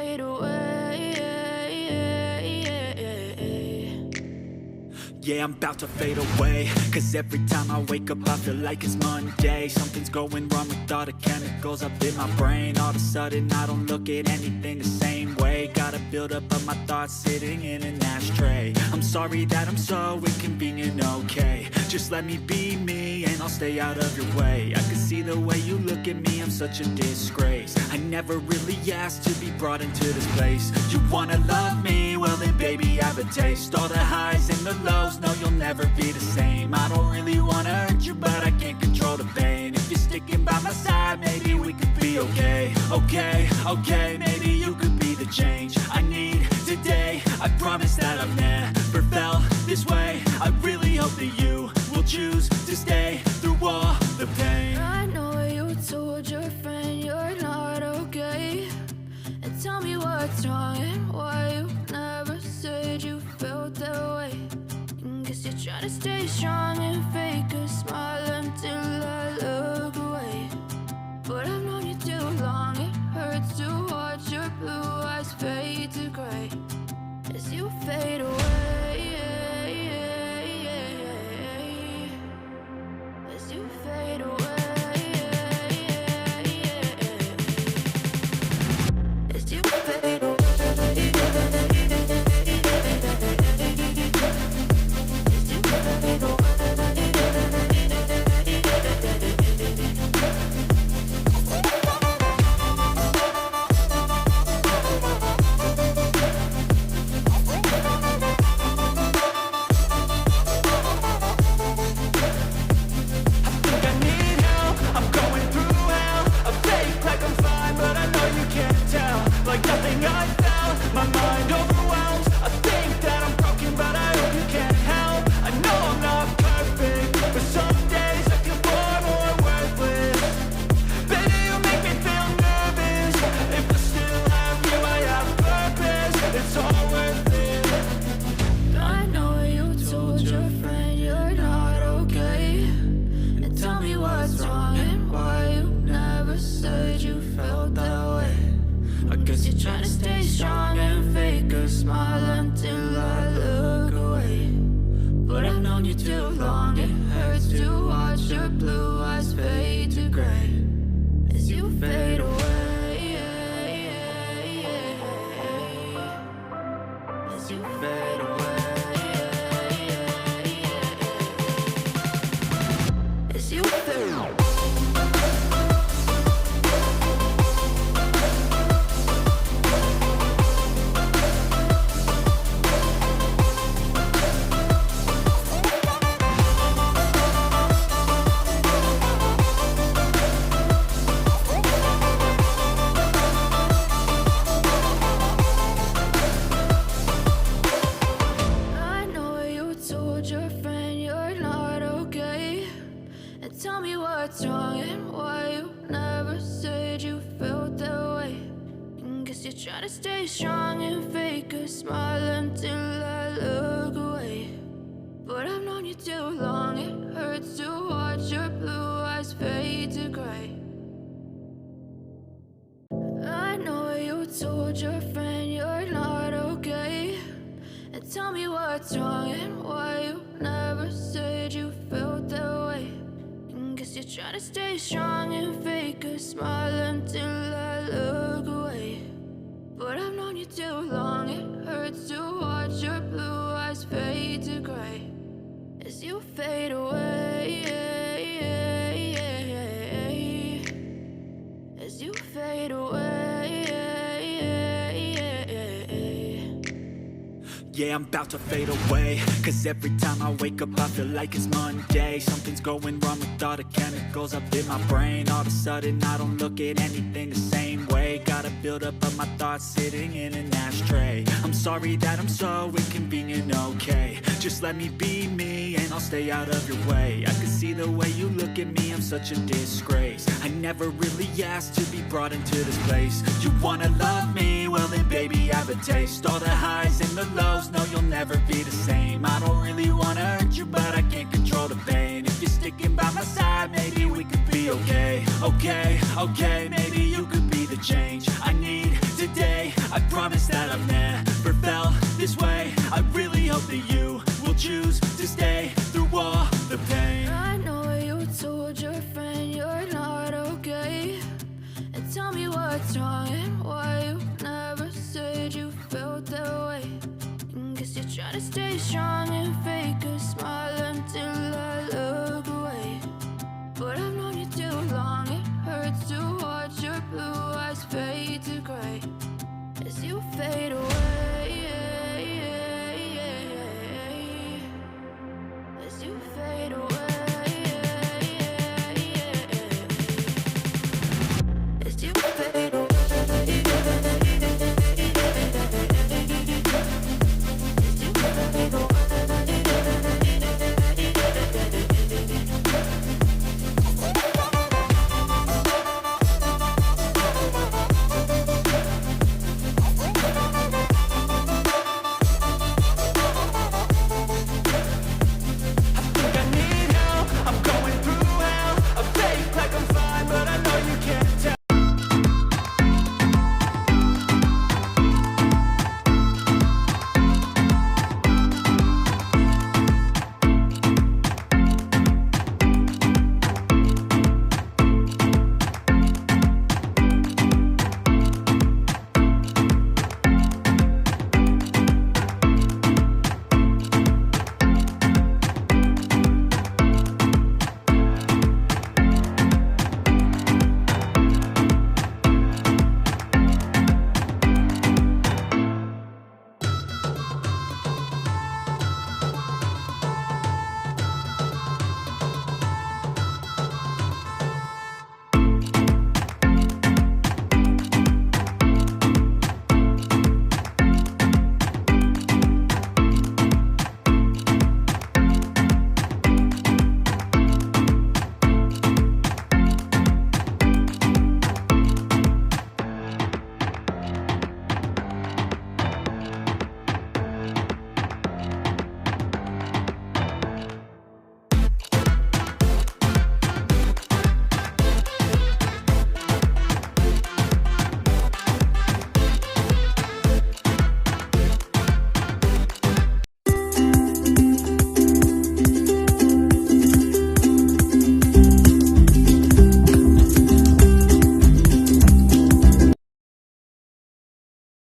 fade away. Yeah, I'm about to fade away, 'cause every time I wake up I feel like it's Monday. Something's going wrong with all the chemicals up in my brain. All of a sudden I don't look at anything the same way. Gotta build up of my thoughts sitting in an ashtray. I'm sorry that I'm so inconvenient, okay. Just let me be me and I'll stay out of your way. I can see the way you look at me, I'm such a disgrace. I never really asked to be brought into this place. You wanna love me? Well then baby, have a taste. All the highs and the lows, no, you'll never be the same. I don't really wanna hurt you, but I can't control the pain. If you're sticking by my side, maybe we could be okay. Okay, maybe you could be the change I need today. I promise that I've never felt this way. I really hope that you will choose to stay through all the pain. I know you told your friend you're not okay, and tell me what's wrong and why you never said you felt that way. Guess you're trying to stay strong and fake a smile until I look away. But I've known you too long, it hurts to watch your blue eyes fade to gray as you fade away. As you fade away. As you fade away. Yeah, I'm about to fade away, 'cause every time I wake up I feel like it's Monday. Something's going wrong with all the chemicals up in my brain. All of a sudden I don't look at anything the same way. Gotta build up of my thoughts sitting in an ashtray. I'm sorry that I'm so inconvenient, okay. Just let me be me and I'll stay out of your way. I can see the way you look at me, I'm such a disgrace. I never really asked to be brought into this place. You wanna love me? Well then baby, have a taste. All the highs and the lows, no, you'll never be the same. I don't really wanna hurt you, but I can't control the pain. If you're sticking by my side, maybe we could be okay. Okay, maybe you could be the change I need today. I promise that I've never felt this way. I really hope that you will choose to stay through all the pain. I know you told your friend you're not okay, and tell me what's wrong and why you never said you felt that way. Guess you're trying to stay strong and fake a smile until I look away. But I've known you too long, it hurts to watch your blue eyes fade to gray as you fade away.